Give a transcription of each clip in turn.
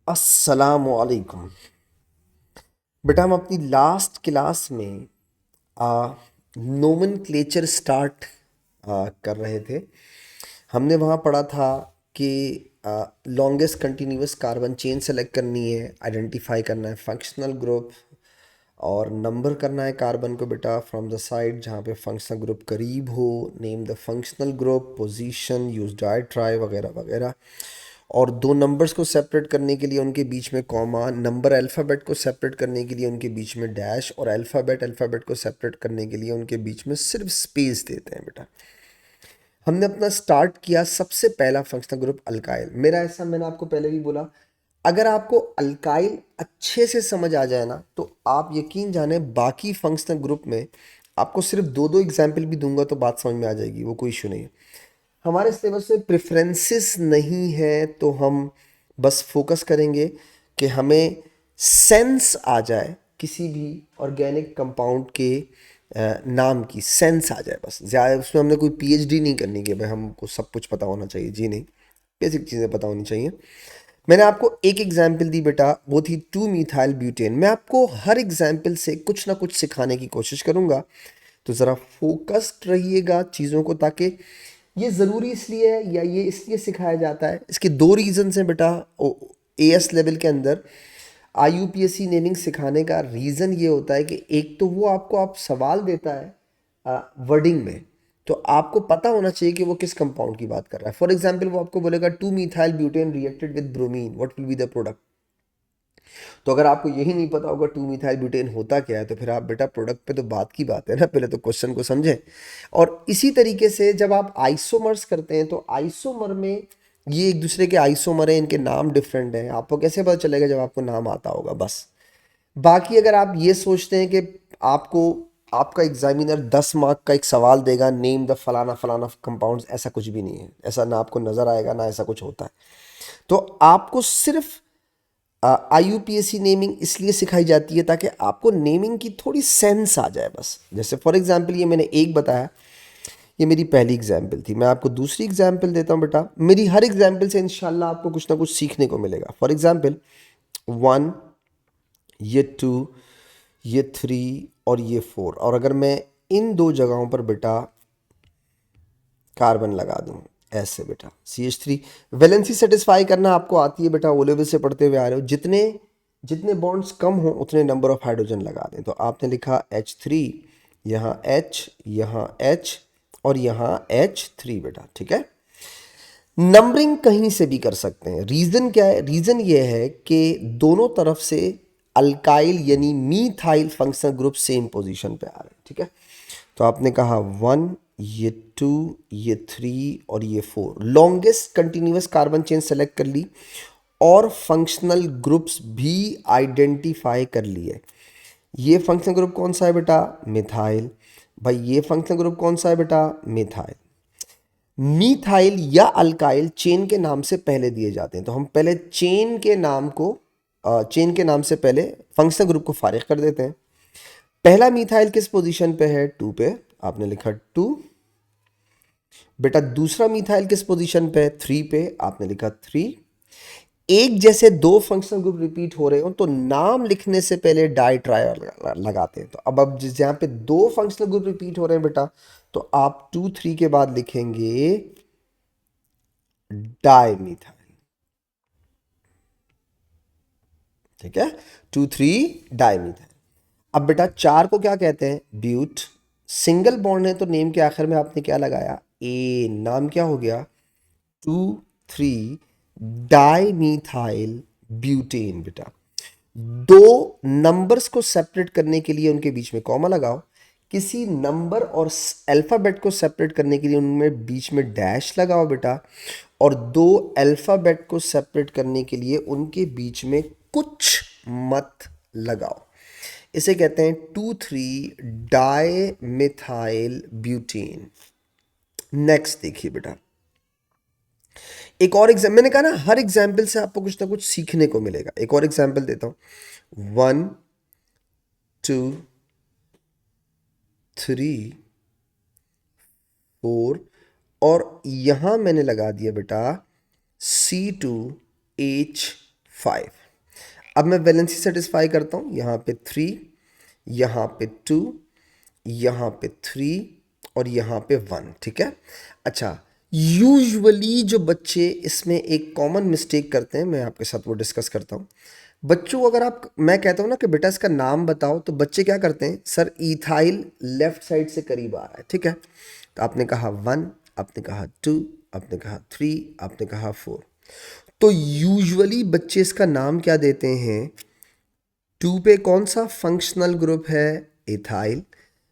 अस्सलामुअलैकुम। बेटा हम अपनी लास्ट क्लास में नोमेनक्लेचर स्टार्ट कर रहे थे। हमने वहाँ पढ़ा था कि longest continuous carbon chain select करनी है, आइडेंटिफाई करना है फंक्शनल ग्रुप और नंबर करना है कार्बन को बेटा फ्रॉम द साइड जहाँ पे फंक्शनल ग्रुप करीब हो, name the functional group, position, use di tri वगैरह वगैरह। और दो नंबर्स को सेपरेट करने के लिए उनके बीच में कॉमा, नंबर अल्फ़ाबेट को सेपरेट करने के लिए उनके बीच में डैश और अल्फ़ाबेट को सेपरेट करने के लिए उनके बीच में सिर्फ स्पेस देते हैं बेटा। हमने अपना स्टार्ट किया सबसे पहला फंक्शनल ग्रुप अल्काइल। मेरा ऐसा मैंने आपको पहले भी बोला, अगर आपको अल्काइल अच्छे से समझ आ जाए ना तो आप यकीन जाने बाकी फंक्शनल ग्रुप में आपको सिर्फ दो दो एग्जाम्पल भी दूंगा तो बात समझ में आ जाएगी, वो कोई इशू नहीं है। हमारे सिलेबस में प्रेफरेंसेस नहीं है तो हम बस फोकस करेंगे कि हमें सेंस आ जाए किसी भी ऑर्गेनिक कंपाउंड के नाम की सेंस आ जाए, बस ज़्यादा उसमें हमने कोई पीएचडी नहीं करनी कि भाई हमको सब कुछ पता होना चाहिए, जी नहीं। बेसिक चीज़ें पता होनी चाहिए। मैंने आपको एक एग्जाम्पल दी बेटा, वो थी 2 मिथाइल ब्यूटेन। मैं आपको हर एग्जाम्पल से कुछ ना कुछ सिखाने की कोशिश करूंगा, तो ज़रा फोकस्ड रहिएगा चीज़ों को, ताकि ये ज़रूरी इसलिए है या ये इसलिए सिखाया जाता है, इसके दो रीज़न्स हैं बेटा। एएस लेवल के अंदर आईयूपीएससी नेमिंग सिखाने का रीज़न ये होता है कि एक तो वो आपको आप सवाल देता है वर्डिंग में, तो आपको पता होना चाहिए कि वो किस कंपाउंड की बात कर रहा है। फॉर एग्जाम्पल वो आपको बोलेगा 2 methyl butane reacted with bromine, what will be the product. तो अगर आपको यही नहीं पता होगा 2 मिथाइल ब्यूटेन होता क्या है, तो फिर आप बेटा प्रोडक्ट पे तो बात की बात है ना, पहले तो क्वेश्चन को समझें। और इसी तरीके से जब आप आइसोमर्स करते हैं तो आइसोमर में ये एक दूसरे के आइसोमर हैं, इनके नाम डिफरेंट हैं। आपको कैसे पता चलेगा? जब आपको नाम आता होगा बस। बाकी अगर आप ये सोचते हैं कि आपको आपका एग्जामिनर 10 मार्क का एक सवाल देगा, नेम द फलाना फलाना कंपाउंड्स, ऐसा कुछ भी नहीं है। ऐसा ना आपको नजर आएगा ना ऐसा कुछ होता है। तो आपको सिर्फ आईयूपीएससी नेमिंग इसलिए सिखाई जाती है ताकि आपको नेमिंग की थोड़ी सेंस आ जाए बस। जैसे फॉर एग्जांपल ये मैंने एक बताया, ये मेरी पहली एग्जाम्पल थी। मैं आपको दूसरी एग्जाम्पल देता हूँ बेटा। मेरी हर एग्जाम्पल से इंशाल्लाह आपको कुछ ना कुछ सीखने को मिलेगा। फॉर एग्जाम्पल 1, ये 2, ये 3 और ये 4, और अगर मैं इन दो जगहों पर बेटा कार्बन लगा दूं ऐसे बेटा, CH3। वैलेंसी सेटिस्फाई करना आपको आती है बेटा, ओ लेवल से पढ़ते हुए आ रहे हो। जितने जितने बॉन्ड्स कम हो उतने नंबर ऑफ हाइड्रोजन लगा दें। तो आपने लिखा H3, यहाँ H, यहाँ H और यहाँ H3 बेटा, ठीक है। नंबरिंग कहीं से भी कर सकते हैं। रीज़न क्या है? रीज़न ये है कि दोनों तरफ से अल्काइल यानी methyl functional group same position पे आ रहे हैं, ठीक है। तो आपने कहा 1, ये 2, ये 3 और ये 4, longest continuous carbon chain select कर ली और फंक्शनल ग्रुप्स भी आइडेंटिफाई कर लिए। ये फंक्शनल ग्रुप कौन सा है बेटा? मिथाइल। भाई ये फंक्शनल ग्रुप कौन सा है बेटा? मिथाइल। मीथाइल या अल्काइल चेन के नाम से पहले दिए जाते हैं, तो हम पहले चेन के नाम से पहले फंक्शनल ग्रुप को फारिग कर देते हैं। पहला मीथाइल किस पोजीशन पे है? 2 पे, आपने लिखा 2 बेटा। दूसरा मीथाइल किस पोजीशन पे है? 3 पे, आपने लिखा 3। एक जैसे दो फंक्शनल ग्रुप रिपीट हो रहे हो तो नाम लिखने से पहले डाई ट्राई लगाते हैं। तो अब जिस जहाँ पे दो फंक्शनल ग्रुप रिपीट हो रहे हैं बेटा, तो आप 2, 3 के बाद लिखेंगे डाई मिथाइल, ठीक है। 2, 3 डाई मिथाइल। अब बेटा 4 को क्या कहते हैं? ब्यूट। सिंगल बॉन्ड है तो नेम के आखिर में आपने क्या लगाया? ए। नाम क्या हो गया? 2, 3 डाई मिथाइल ब्यूटेन बेटा। दो नंबर्स को सेपरेट करने के लिए उनके बीच में कॉमा लगाओ। किसी नंबर और अल्फाबेट को सेपरेट करने के लिए उनमें बीच में डैश लगाओ बेटा। और दो अल्फाबेट को सेपरेट करने के लिए उनके बीच में कुछ मत लगाओ। इसे कहते हैं 2, 3 डाई मिथाइल ब्यूटेन। नेक्स्ट देखिए बेटा, एक और एग्जाम, मैंने कहा ना हर एग्जाम्पल से आपको कुछ ना कुछ सीखने को मिलेगा। एक और एग्जाम्पल देता हूं। 1, 2, 3, 4 और यहां मैंने लगा दिया बेटा C2H4। 5। अब मैं वैलेंसी सेटिस्फाई करता हूँ, यहाँ पे 3, यहाँ पे 2, यहाँ पे 3 और यहाँ पे 1। ठीक है। अच्छा, यूजुअली जो बच्चे इसमें एक कॉमन मिस्टेक करते हैं, मैं आपके साथ वो डिस्कस करता हूँ। बच्चों को अगर आप, मैं कहता हूँ ना कि बेटा इसका नाम बताओ, तो बच्चे क्या करते हैं, सर इथाइल लेफ्ट साइड से करीब आ रहा है। ठीक है, तो आपने कहा 1, आपने कहा 2, आपने कहा 3, आपने कहा 4। तो यूजुअली बच्चे इसका नाम क्या देते हैं, 2 पे कौन सा फंक्शनल ग्रुप है, इथाइल।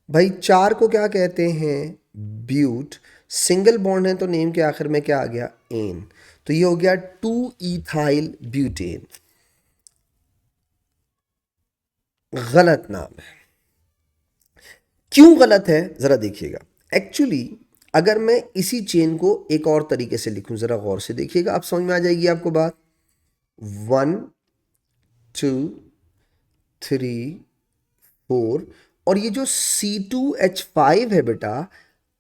भाई 4 को क्या कहते हैं, ब्यूट। सिंगल बॉन्ड है तो नेम के आखिर में क्या आ गया, एन। तो ये हो गया 2 इथाइल ब्यूटेन। गलत नाम है। क्यों गलत है, जरा देखिएगा। एक्चुअली अगर मैं इसी चेन को एक और तरीके से लिखूं, जरा गौर से देखिएगा, आप समझ में आ जाएगी आपको बात। 1 2 3 4, और ये जो C2H5 है बेटा,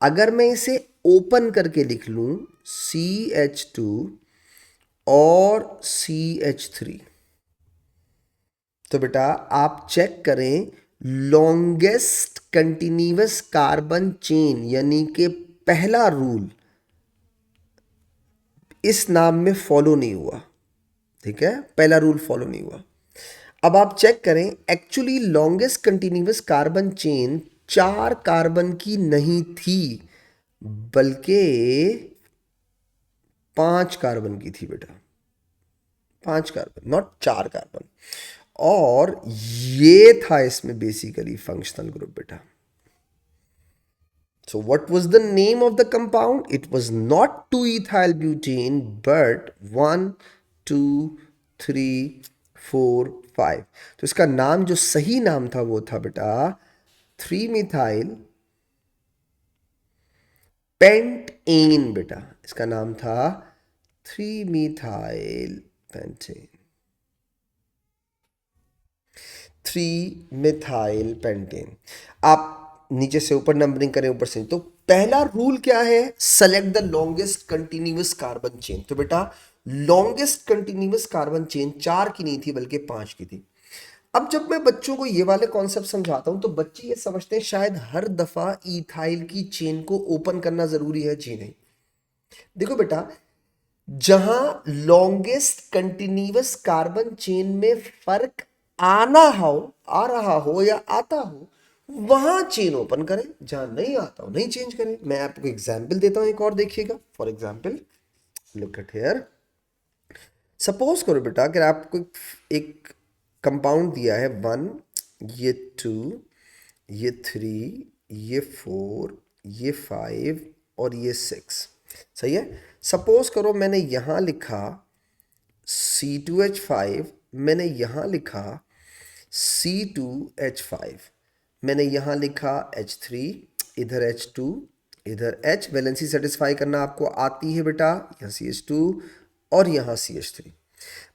अगर मैं इसे ओपन करके लिख लूं, CH2 और CH3, तो बेटा आप चेक करें, लॉन्गेस्ट कंटिन्यूअस कार्बन चेन यानी कि पहला रूल इस नाम में फॉलो नहीं हुआ। ठीक है, पहला रूल फॉलो नहीं हुआ। अब आप चेक करें, actually longest continuous carbon chain 4 carbon की नहीं थी, बल्कि 5 कार्बन की थी बेटा। 5 कार्बन, नॉट 4 कार्बन। और ये था इसमें बेसिकली फंक्शनल ग्रुप बेटा। So what was the name of the compound? It was not 2-ethyl butane, but 1 2 3 4 5। तो इसका नाम, जो सही नाम था वो था बेटा 3-methyl पेंटेन बेटा। इसका नाम था 3-methyl पेंटेन। 3-methyl pentane. आप नीचे से ऊपर नंबरिंग करें, ऊपर से। तो पहला रूल क्या है, select the longest continuous carbon chain. तो बेटा लॉन्गेस्ट कंटिन्यूअस कार्बन चेन 4 की नहीं थी बल्कि 5 की थी। अब जब मैं बच्चों को ये वाले कॉन्सेप्ट समझाता हूं तो बच्चे ये समझते हैं शायद हर दफा इथाइल की चेन को ओपन करना जरूरी है। जी नहीं। देखो बेटा, जहां लॉन्गेस्ट कंटिन्यूअस कार्बन चेन में फर्क आ रहा हो या आता हो, वहां चेन ओपन करें, जहां नहीं आता हो नहीं चेंज करें। मैं आपको एग्जांपल देता हूं एक और, देखिएगा। For example look at here. Suppose करो बेटा, अगर आपको एक कंपाउंड दिया है 1, ये 2, ये 3, ये 4, ये 5 और ये 6। सही है। सपोज करो मैंने यहां लिखा C2H5, मैंने यहां लिखा C2H5, मैंने यहां लिखा H3, इधर H2, इधर H। वैलेंसी सेटिस्फाई करना आपको आती है बेटा, यहाँ CH2 और यहाँ CH3।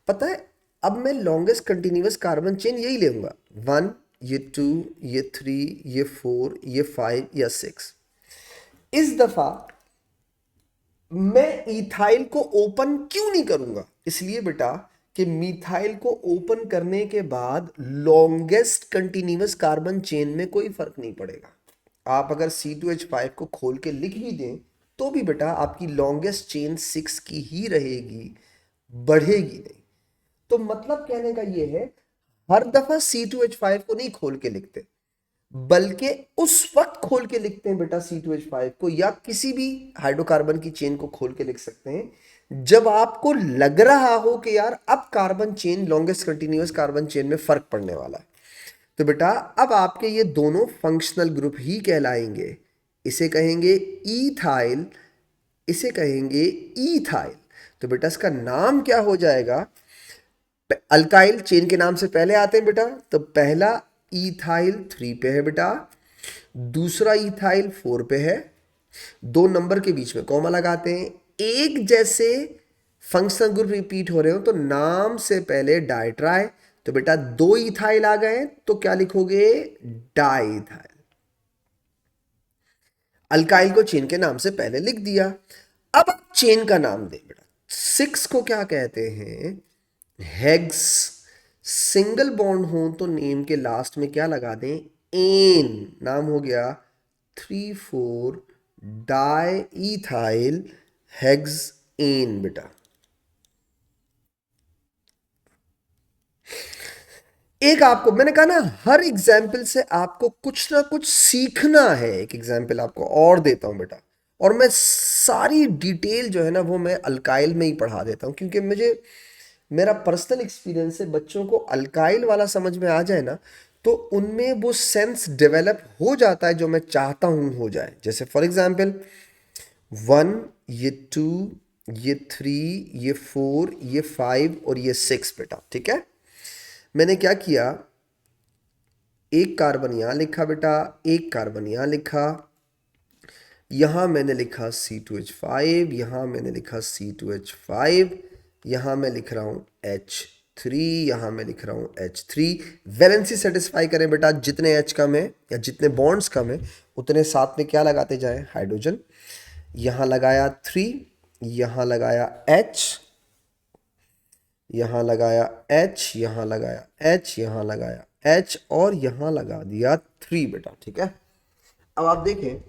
पता है, अब मैं लॉन्गेस्ट कंटिन्यूअस कार्बन चेन यही लेऊंगा, 1, ये 2, ये 3, ये 4, ये 5 या 6। इस दफा मैं इथाइल को ओपन क्यों नहीं करूंगा, इसलिए बेटा कि मिथाइल को ओपन करने के बाद लॉन्गेस्ट कंटिन्यूअस कार्बन चेन में कोई फर्क नहीं पड़ेगा। आप अगर C2H5 को खोल के लिख भी दें तो भी बेटा आपकी लॉन्गेस्ट चेन 6 की ही रहेगी, बढ़ेगी नहीं। तो मतलब कहने का ये है, हर दफा C2H5 को नहीं खोल के लिखते, बल्कि उस वक्त खोल के लिखते हैं बेटा C2H5 को, या किसी भी हाइड्रोकार्बन की चेन को खोल के लिख सकते हैं जब आपको लग रहा हो कि यार अब carbon chain, longest continuous carbon chain में फर्क पड़ने वाला है। तो बेटा अब आपके ये दोनों फंक्शनल ग्रुप ही कहलाएंगे। इसे कहेंगे इथाइल, इसे कहेंगे इथाइल। तो बेटा इसका नाम क्या हो जाएगा, अल्काइल चेन के नाम से पहले आते हैं बेटा, तो पहला इथाइल 3 पे है बेटा, दूसरा इथाइल 4 पे है, 2 नंबर के बीच में कॉमा लगाते हैं। एक जैसे फंक्शनल ग्रुप रिपीट हो रहे हो तो नाम से पहले डाइट्राई, तो बेटा 2 इथाइल आ गए तो क्या लिखोगे, डाइथाइल। अल्काइल को चेन के नाम से पहले लिख दिया। अब चेन का नाम दे बेटा। 6 को क्या कहते हैं, हेग्स सिंगल बॉन्ड हो तो नेम के लास्ट में क्या लगा दें, एन, नाम हो गया 3,4 डाई इथाइल हेग्स एन बेटा। एक आपको मैंने कहा ना, हर एग्जाम्पल से आपको कुछ ना कुछ सीखना है। एक एग्जाम्पल आपको और देता हूं बेटा, और मैं सारी डिटेल जो है ना वो मैं अल्काइल में ही पढ़ा देता हूं, क्योंकि मुझे मेरा पर्सनल एक्सपीरियंस है, बच्चों को अल्काइल वाला समझ में आ जाए ना तो उनमें वो सेंस डेवलप हो जाता है जो मैं चाहता हूं हो जाए। जैसे फॉर एग्जाम्पल 1, ये 2, ये 3, ये 4, ये 5 और ये 6 बेटा, ठीक है। मैंने क्या किया, एक कार्बन यहाँ लिखा बेटा, एक कार्बन यहाँ लिखा, यहाँ मैंने लिखा C2H5, यहाँ मैंने लिखा C2H5, यहाँ मैं लिख रहा हूँ H3, यहाँ मैं लिख रहा हूँ H3। वैलेंसी सेटिस्फाई करें बेटा, जितने H कम है या जितने बॉन्ड्स कम है उतने साथ में क्या लगाते जाएं, हाइड्रोजन। यहाँ लगाया 3, यहाँ लगाया H, यहाँ लगाया H, यहाँ लगाया H, यहाँ लगाया H और यहाँ लगा दिया 3 बेटा, ठीक है। अब आप देखें,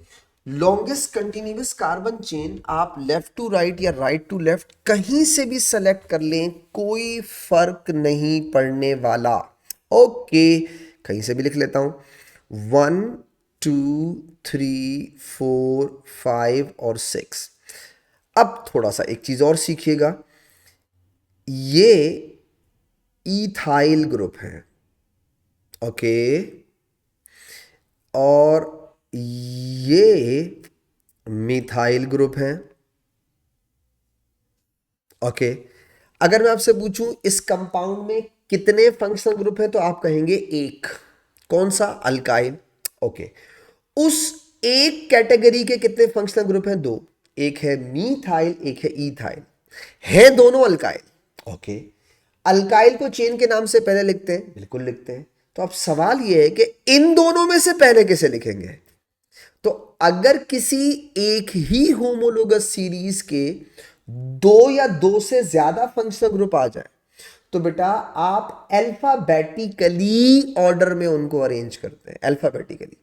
लॉन्गेस्ट कंटिन्यूअस कार्बन चेन आप लेफ्ट टू राइट या राइट टू लेफ्ट कहीं से भी सेलेक्ट कर लें, कोई फर्क नहीं पड़ने वाला। ओके, कहीं से भी लिख लेता हूं, 1, 2, 3, 4, 5 और 6। अब थोड़ा सा एक चीज और सीखिएगा, ये इथाइल ग्रुप है, ओके, और ये मिथाइल ग्रुप है, ओके। अगर मैं आपसे पूछूं इस कंपाउंड में कितने फंक्शनल ग्रुप हैं तो आप कहेंगे एक। कौन सा, अल्काइल, ओके। उस एक कैटेगरी के कितने फंक्शनल ग्रुप हैं, दो, एक है मीथाइल एक है इथाइल, है दोनों अल्काइल, ओके। अल्काइल को चेन के नाम से पहले लिखते हैं, बिल्कुल लिखते हैं। तो अब सवाल यह है कि इन दोनों में से पहले किसे लिखेंगे। तो अगर किसी एक ही होमोलोगस सीरीज के दो या दो से ज्यादा फंक्शनल ग्रुप आ जाए तो बेटा आप अल्फाबेटिकली ऑर्डर में उनको अरेंज करते हैं, अल्फाबेटिकली।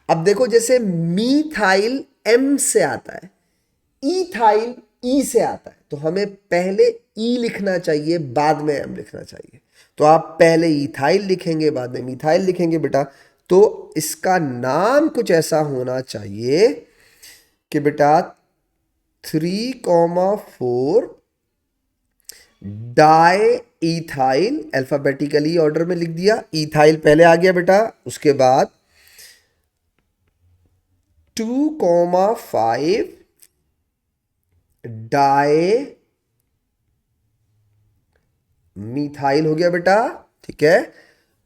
अब देखो, जैसे मीथाइल एम से आता है, इथाइल ई से आता है, तो हमें पहले ई लिखना चाहिए बाद में एम लिखना चाहिए। तो आप पहले इथाइल लिखेंगे बाद में मिथाइल लिखेंगे बेटा। तो इसका नाम कुछ ऐसा होना चाहिए कि बेटा 3,4 डाई इथाइल, अल्फाबेटिकली ऑर्डर में लिख दिया, इथाइल पहले आ गया बेटा, उसके बाद 2,5 डाई मिथाइल हो गया बेटा, ठीक है।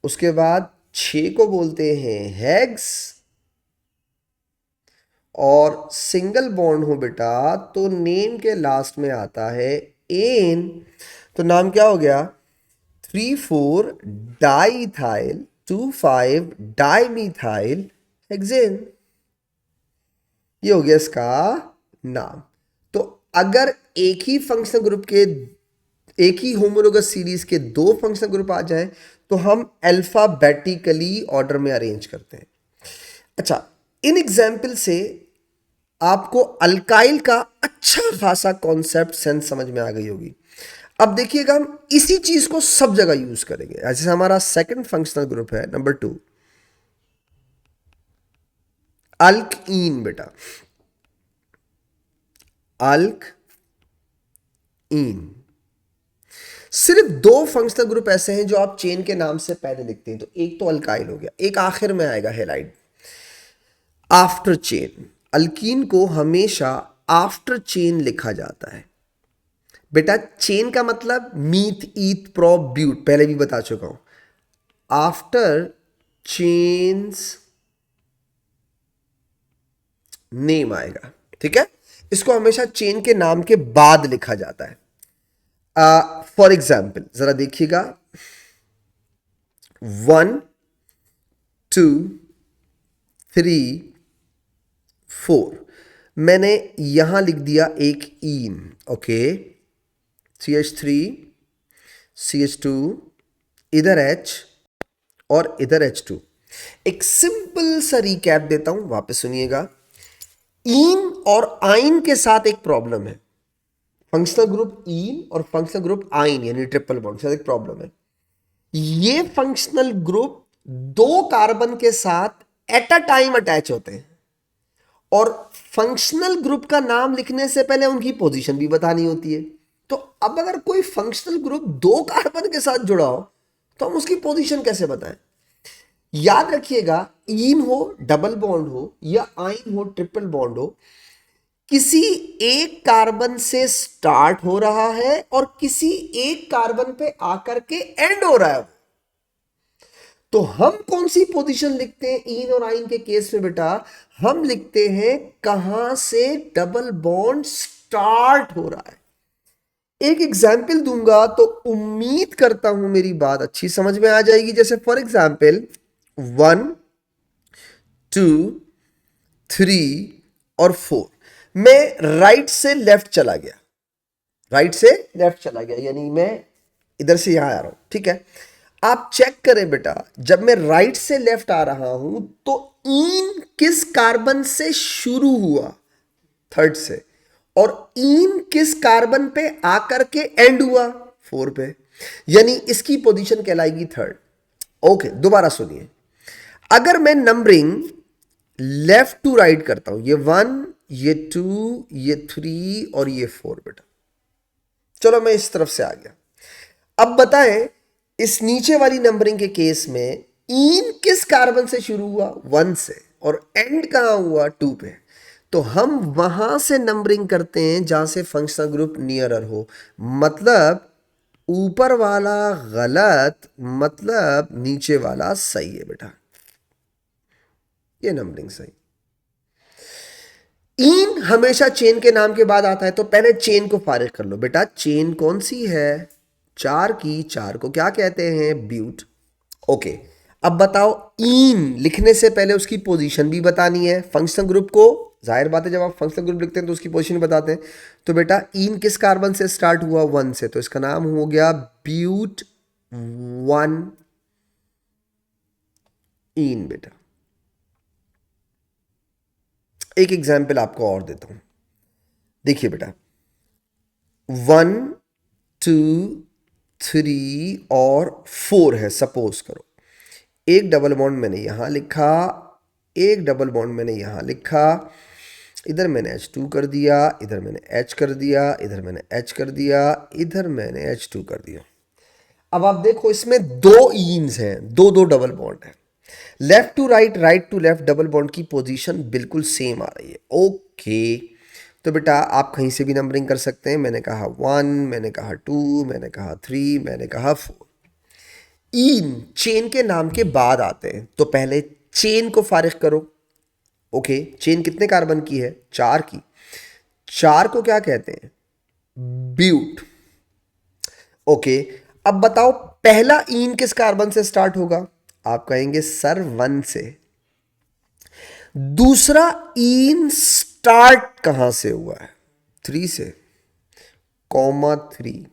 उसके बाद 6 को बोलते हैं हेग्स, और सिंगल बॉन्ड हो बेटा तो नेम के लास्ट में आता है एन, तो नाम क्या हो गया, 3,4 डाईथाइल 2,5 डाईमिथाइल हेक्सेन। ये हो गया इसका नाम। तो अगर एक ही फंक्शनल ग्रुप के, एक ही होमोलोगस सीरीज के दो फंक्शनल ग्रुप आ जाएं तो हम अल्फाबेटिकली ऑर्डर में अरेंज करते हैं। अच्छा, इन एग्जाम्पल से आपको अल्काइल का अच्छा खासा कॉन्सेप्ट सेंस समझ में आ गई होगी। अब देखिएगा, हम इसी चीज को सब जगह यूज करेंगे। जैसे हमारा सेकंड फंक्शनल ग्रुप है नंबर 2, अल्कइन बेटा, अल्क इन। सिर्फ दो फंक्शनल ग्रुप ऐसे हैं जो आप चेन के नाम से पहले लिखते हैं, तो एक तो अल्काइल हो गया, एक आखिर में आएगा हेलाइड, आफ्टर चेन। अल्कीन को हमेशा आफ्टर चेन लिखा जाता है बेटा। चेन का मतलब मीथ ईथ प्रो ब्यूट, पहले भी बता चुका हूं। आफ्टर चेन्स नेम आएगा, ठीक है। इसको हमेशा चेन के नाम के बाद लिखा जाता है। फॉर एग्जाम्पल जरा देखिएगा, 1, 2, 3, 4, मैंने यहां लिख दिया एक ईन, ओके, CH3 CH2, इधर H और इधर H2। एक सिंपल सा रिकैप देता हूं, वापस सुनिएगा। ईन और आइन के साथ एक प्रॉब्लम है। फंक्शनल ग्रुप ईन और फंक्शनल ग्रुप आइन यानी ट्रिपल बॉन्ड के साथ एक प्रॉब्लम है। ये फंक्शनल ग्रुप दो कार्बन के साथ एट अ टाइम अटैच होते हैं और फंक्शनल ग्रुप का नाम लिखने से पहले उनकी पोजीशन भी बतानी होती है। तो अब अगर कोई फंक्शनल ग्रुप दो कार्बन के साथ जुड़ा हो तो हम उसकी पोजीशन कैसे बताएं? याद रखिएगा, ईन हो डबल बॉन्ड हो या आइन हो ट्रिपल बॉन्ड हो, किसी एक कार्बन से स्टार्ट हो रहा है और किसी एक कार्बन पे आकर के एंड हो रहा है। तो हम कौन सी पोजीशन लिखते हैं ईन और आइन के केस में बेटा? हम लिखते हैं कहां से डबल बॉन्ड स्टार्ट हो रहा है। एक एग्जाम्पल दूंगा तो उम्मीद करता हूं मेरी बात अच्छी समझ में आ जाएगी। जैसे फॉर एग्जाम्पल 1, 2, 3 और 4, मैं राइट से लेफ्ट चला गया, राइट से लेफ्ट चला गया यानी मैं इधर से यहां आ रहा हूं, ठीक है। आप चेक करें बेटा, जब मैं राइट से लेफ्ट आ रहा हूं तो ईन किस कार्बन से शुरू हुआ? थर्ड से। और ईन किस कार्बन पे आकर के एंड हुआ? 4 पे। यानी इसकी पोजीशन कहलाएगी थर्ड। ओके, दोबारा सुनिए। अगर मैं नंबरिंग लेफ्ट टू राइट करता हूं, ये 1, ये 2, ये 3 और ये 4 बेटा। चलो मैं इस तरफ से आ गया। अब बताएं, इस नीचे वाली नंबरिंग के केस में ईन किस कार्बन से शुरू हुआ? 1 से। और एंड कहां हुआ? 2 पे। तो हम वहां से नंबरिंग करते हैं जहां से फंक्शनल ग्रुप नियरर हो। मतलब ऊपर वाला गलत, मतलब नीचे वाला सही है बेटा। ये नंबरिंग सही। ईन हमेशा चेन के नाम के बाद आता है, तो पहले चेन को फारिग कर लो बेटा। चेन कौन सी है? 4 की। 4 को क्या कहते हैं? ब्यूट। ओके, अब बताओ, ईन लिखने से पहले उसकी पोजीशन भी बतानी है। फंक्शनल ग्रुप को जाहिर बात है जब आप फंक्शनल ग्रुप लिखते हैं तो उसकी पोजीशन बताते हैं। तो बेटा ईन किस कार्बन से स्टार्ट हुआ? 1 से, तो इसका नाम हो गया ब्यूट 1 ईन बेटा। एक एग्जाम्पल आपको और देता हूं, देखिए बेटा। 1, 2, 3 और 4 है सपोज करो। एक डबल बॉन्ड मैंने यहां लिखा, एक डबल बॉन्ड मैंने यहां लिखा, इधर मैंने H2 कर दिया, इधर मैंने H कर दिया, इधर मैंने H कर दिया, इधर मैंने H2 कर दिया। अब आप देखो, इसमें दो ईन्स हैं, दो दो डबल बॉन्ड है। Left to right, right to left double bond की पोजीशन बिल्कुल सेम आ रही है। ओके, तो बेटा आप कहीं से भी नंबरिंग कर सकते हैं। मैंने कहा 1, मैंने कहा 2, मैंने कहा 3, मैंने कहा 4। ईन चेन के नाम के बाद आते हैं, तो पहले चेन को फारिग करो। ओके, चेन कितने कार्बन की है? 4 की। 4 को क्या कहते हैं? ब्यूट। ओके, अब बताओ पहला ईन किस कार्बन से स्टार्ट होगा? आप कहेंगे सर 1 से। दूसरा ईन स्टार्ट कहां से हुआ है? 3 से, कॉमा 3।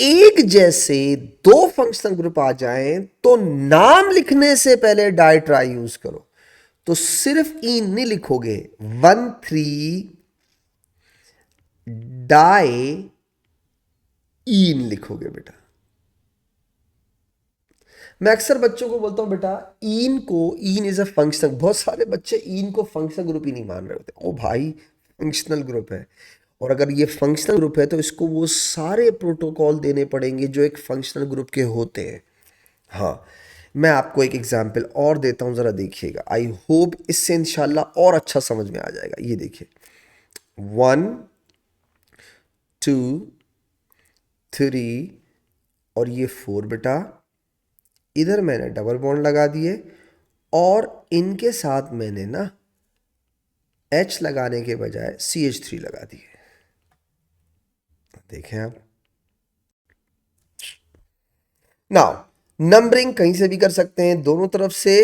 एक जैसे दो फंक्शनल ग्रुप आ जाएं तो नाम लिखने से पहले डाई ट्राई यूज करो। तो सिर्फ ईन नहीं लिखोगे, 1,3 डाई ईन लिखोगे बेटा। मैं अक्सर बच्चों को बोलता हूं बेटा, ईन को, ईन इज अ फंक्शनल, बहुत सारे बच्चे ईन को फंक्शनल ग्रुप ही नहीं मान रहे होते। ओ भाई, फंक्शनल ग्रुप है, और अगर ये फंक्शनल ग्रुप है तो इसको वो सारे प्रोटोकॉल देने पड़ेंगे जो एक फंक्शनल ग्रुप के होते हैं। हाँ, मैं आपको एक एग्जांपल और देता हूं, ज़रा देखिएगा। आई होप इससे इंशाल्लाह और अच्छा समझ में आ जाएगा। ये देखिए, 1, 2, 3 और ये 4 बेटा। इधर मैंने डबल बॉन्ड लगा दिए और इनके साथ मैंने ना H लगाने के बजाय CH3 लगा दिए। देखें आप, नाउ नंबरिंग कहीं से भी कर सकते हैं, दोनों तरफ से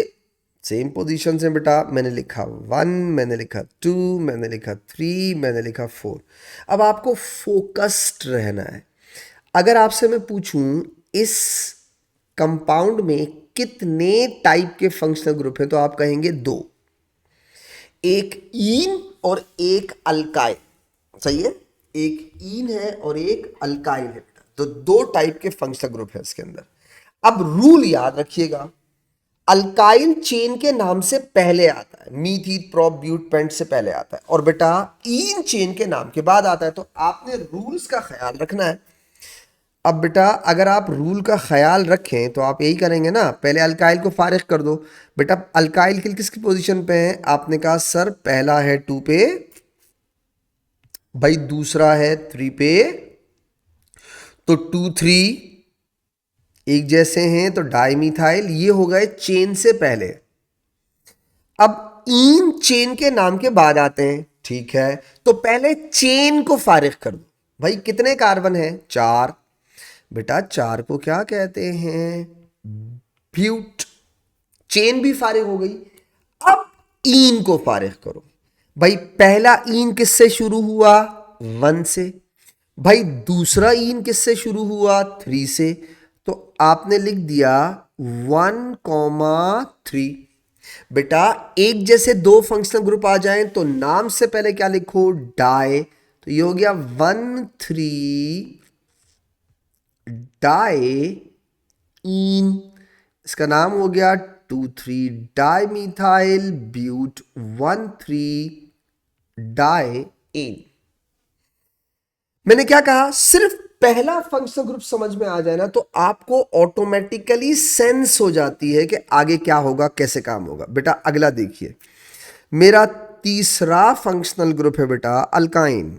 सेम पोजीशन से बेटा। मैंने लिखा 1, मैंने लिखा 2, मैंने लिखा 3, मैंने लिखा 4। अब आपको फोकस्ड रहना है। अगर आपसे मैं पूछूं इस कंपाउंड में कितने टाइप के फंक्शनल ग्रुप हैं तो आप कहेंगे दो, एक ईन और एक अल्काइल। सही है, एक ईन है और एक अल्काइल है बेटा, तो दो टाइप के फंक्शनल ग्रुप है इसके अंदर। अब रूल याद रखिएगा, अल्काइल चेन के नाम से पहले आता है, मीथ ईथ प्रोप ब्यूट पेंट से पहले आता है, और बेटा ईन चेन के नाम के बाद आता है। तो आपने रूल्स का ख्याल रखना है। अब बेटा अगर आप रूल का ख्याल रखें तो आप यही करेंगे ना, पहले अल्काइल को फारिग कर दो। बेटा अल्काइल किसकी पोजीशन पे है? आपने कहा सर पहला है 2 पे, भाई दूसरा है 3 पे, तो 2 3 एक जैसे हैं, तो डाइमिथाइल ये हो गए चेन से पहले। अब ईन चेन के नाम के बाद आते हैं, ठीक है, तो पहले चेन को फारिग कर दो। भाई कितने कार्बन है? 4। बेटा 4 को क्या कहते हैं? ब्यूट। चेन भी फारिग हो गई। अब ईन को फारिग करो। भाई पहला ईन किससे शुरू हुआ? 1 से। भाई दूसरा ईन किससे शुरू हुआ? 3 से। तो आपने लिख दिया 1,3। बेटा एक जैसे दो फंक्शनल ग्रुप आ जाएं तो नाम से पहले क्या लिखो? डाई। तो ये हो गया 1,3 डाई ईन। इसका नाम हो गया 2,3 डाई मिथाइल ब्यूट 1,3 डाई इन। मैंने क्या कहा? सिर्फ पहला फंक्शनल ग्रुप समझ में आ जाए ना तो आपको ऑटोमेटिकली सेंस हो जाती है कि आगे क्या होगा, कैसे काम होगा। बेटा अगला देखिए, मेरा तीसरा फंक्शनल ग्रुप है बेटा alkyne.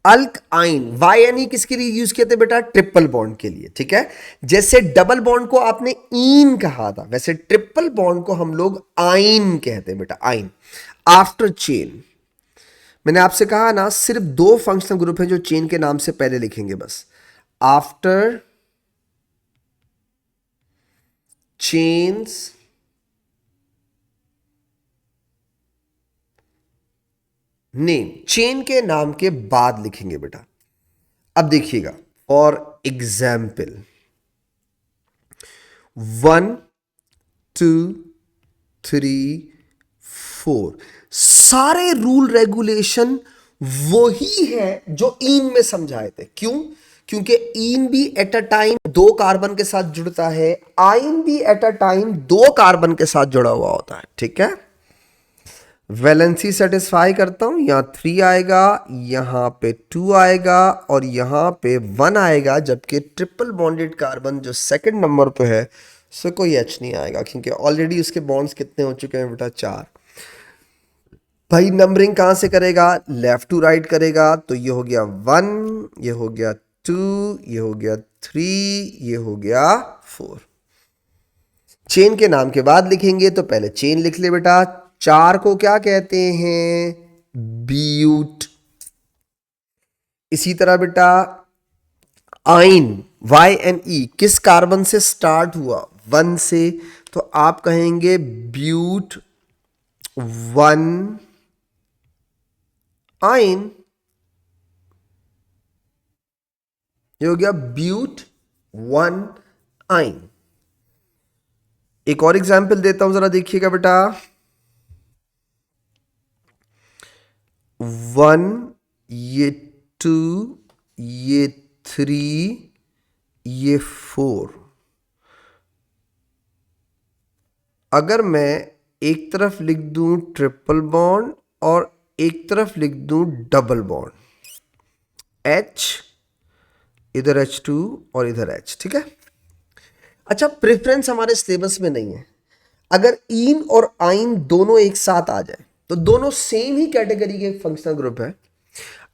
Alkyne, y n e किसके लिए यूज किए थे बेटा? ट्रिपल बॉन्ड के लिए। ठीक है, जैसे डबल बॉन्ड को आपने ईन कहा था वैसे ट्रिपल बॉन्ड को हम लोग आइन कहते हैं बेटा, आइन। आफ्टर चेन, मैंने आपसे कहा ना सिर्फ दो फंक्शनल ग्रुप हैं जो चेन के नाम से पहले लिखेंगे बस। आफ्टर चेन्स नेम, चेन के नाम के बाद लिखेंगे बेटा। अब देखिएगा, फॉर एग्जाम्पल 1 2 3 4, सारे रूल रेगुलेशन वही है जो ईन में समझाए थे। क्यों? क्योंकि ईन भी एट अ टाइम दो कार्बन के साथ जुड़ता है, आइन भी एट अ टाइम दो कार्बन के साथ जुड़ा हुआ होता है। ठीक है, वैलेंसी सेटिस्फाई करता हूं, यहां 3 आएगा, यहां पे 2 आएगा और यहां पे 1 आएगा, जबकि ट्रिपल बॉन्डेड कार्बन जो सेकंड नंबर पे है उससे कोई एच नहीं आएगा क्योंकि ऑलरेडी उसके बॉन्ड्स कितने हो चुके हैं बेटा? 4। भाई नंबरिंग कहां से करेगा? लेफ्ट टू राइट करेगा। तो ये हो गया 1, ये हो गया 2, ये हो गया 3, ये हो गया 4। चेन के नाम के बाद लिखेंगे तो पहले चेन लिख ले बेटा। 4 को क्या कहते हैं? ब्यूट। इसी तरह बेटा आइन, वाई एन ई किस कार्बन से स्टार्ट हुआ? 1 से। तो आप कहेंगे ब्यूट 1 आइन। ये हो गया ब्यूट 1 आइन। एक और एग्जाम्पल देता हूं, जरा देखिएगा बेटा। 1, ये 2, ये 3, ये 4। अगर मैं एक तरफ लिख दूं ट्रिपल बॉन्ड और एक तरफ लिख दूं डबल बॉन्ड, H इधर H2 और इधर H। ठीक है, अच्छा प्रेफरेंस हमारे सिलेबस में नहीं है। अगर ईन और आइन दोनों एक साथ आ जाए तो दोनों सेम ही कैटेगरी के फंक्शनल ग्रुप है,